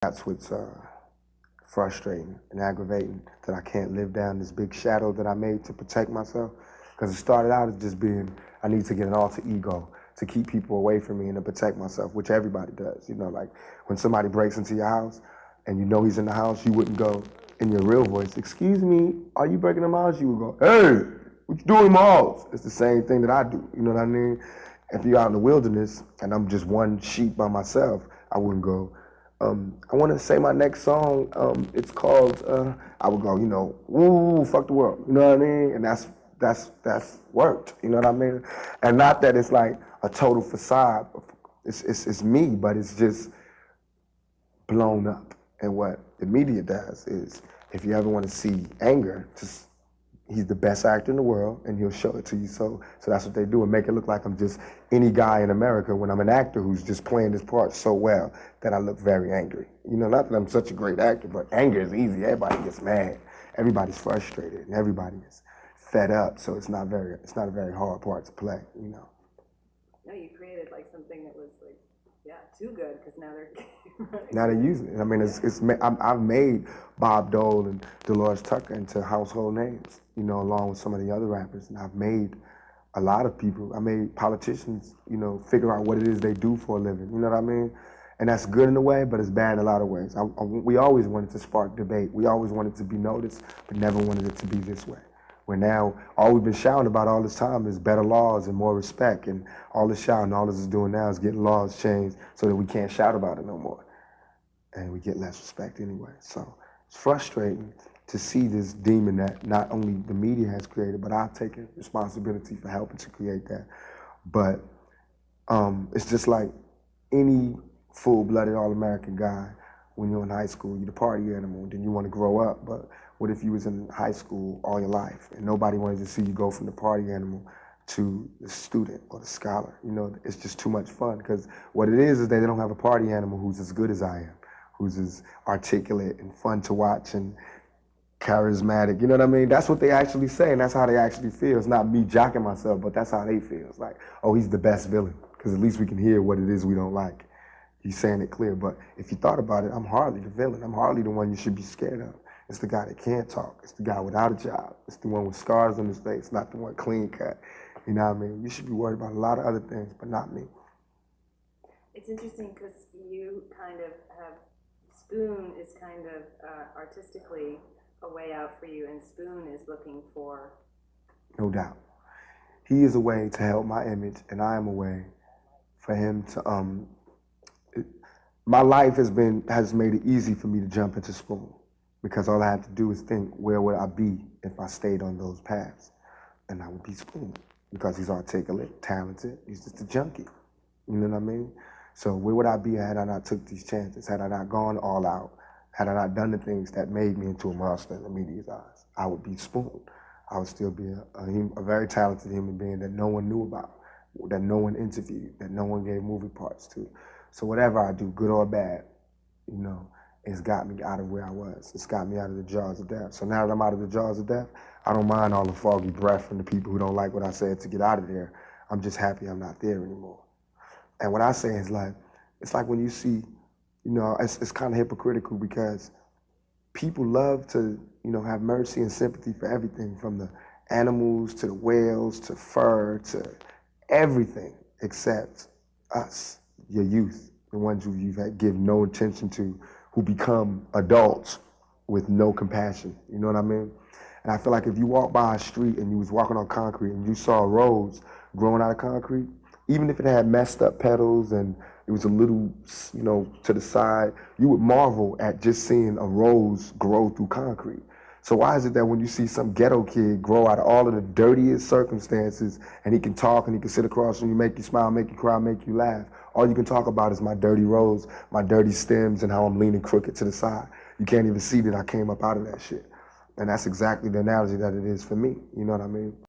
That's what's frustrating and aggravating, that I can't live down this big shadow that I made to protect myself. Because it started out as just being, I need to get an alter ego to keep people away from me and to protect myself, which everybody does. You know, like when somebody breaks into your house and you know he's in the house, you wouldn't go in your real voice, "Excuse me, are you breaking in my house?" You would go, "Hey, what you doing in my house?" It's the same thing that I do. You know what I mean? If you're out in the wilderness and I'm just one sheep by myself, I wouldn't go, I want to say my next song, it's called, I would go, "Ooh, fuck the world," you know what I mean? And that's worked, you know what I mean? And not that it's like a total facade, it's me, but it's just blown up. And what the media does is, if you ever want to see anger, just he's the best actor in the world, and he'll show it to you. So that's what they do, and make it look like I'm just any guy in America when I'm an actor who's just playing this part so well that I look very angry. You know, not that I'm such a great actor, but anger is easy. Everybody gets mad. Everybody's frustrated, and everybody is fed up. So it's not a very hard part to play. You know. No, you created like something that was like, yeah, too good, because now they're Now they're using it. I mean, I've made Bob Dole and Dolores Tucker into household names, you know, along with some of the other rappers. And I've made a lot of people, I made politicians, you know, figure out what it is they do for a living. You know what I mean? And that's good in a way, but it's bad in a lot of ways. We always wanted to spark debate. We always wanted to be noticed, but never wanted it to be this way. Where now all we've been shouting about all this time is better laws and more respect, and all this shouting, all this is doing now is getting laws changed so that we can't shout about it no more. And we get less respect anyway. So it's frustrating to see this demon that not only the media has created, but I've taken responsibility for helping to create that. But it's just like any full-blooded all-American guy. When you're in high school, you're the party animal, then you want to grow up. But what if you was in high school all your life and nobody wanted to see you go from the party animal to the student or the scholar? You know, it's just too much fun, because what it is they don't have a party animal who's as good as I am, who's as articulate and fun to watch and charismatic. You know what I mean? That's what they actually say, and that's how they actually feel. It's not me jocking myself, but that's how they feel. It's like, oh, he's the best villain, because at least we can hear what it is we don't like. He's saying it clear. But if you thought about it, I'm hardly the villain. I'm hardly the one you should be scared of. It's the guy that can't talk. It's the guy without a job. It's the one with scars on his face, not the one clean cut. You know what I mean? You should be worried about a lot of other things, but not me. It's interesting because you kind of have, Spoon is kind of artistically a way out for you, and Spoon is looking for... No doubt. He is a way to help my image, and I am a way for him to, my life has made it easy for me to jump into Spoon, because all I have to do is think, where would I be if I stayed on those paths? And I would be Spoon, because he's articulate, talented, he's just a junkie. You know what I mean? So where would I be had I not took these chances, had I not gone all out, had I not done the things that made me into a monster in the media's eyes? I would be Spoon. I would still be a very talented human being that no one knew about, that no one interviewed, that no one gave movie parts to. So whatever I do, good or bad, you know, it's got me out of where I was. It's got me out of the jaws of death. So now that I'm out of the jaws of death, I don't mind all the foggy breath from the people who don't like what I said to get out of there. I'm just happy I'm not there anymore. And what I say is like, it's like when you see, you know, it's kind of hypocritical, because people love to, you know, have mercy and sympathy for everything, from the animals to the whales to fur to everything except us, your youth, the ones who you've given no attention to, who become adults with no compassion. You know what I mean? And I feel like if you walk by a street and you was walking on concrete and you saw a rose growing out of concrete, even if it had messed up petals and it was a little, you know, to the side, you would marvel at just seeing a rose grow through concrete. So why is it that when you see some ghetto kid grow out of all of the dirtiest circumstances, and he can talk and he can sit across from you, make you smile, make you cry, make you laugh, all you can talk about is my dirty rose, my dirty stems, and how I'm leaning crooked to the side? You can't even see that I came up out of that shit. And that's exactly the analogy that it is for me. You know what I mean?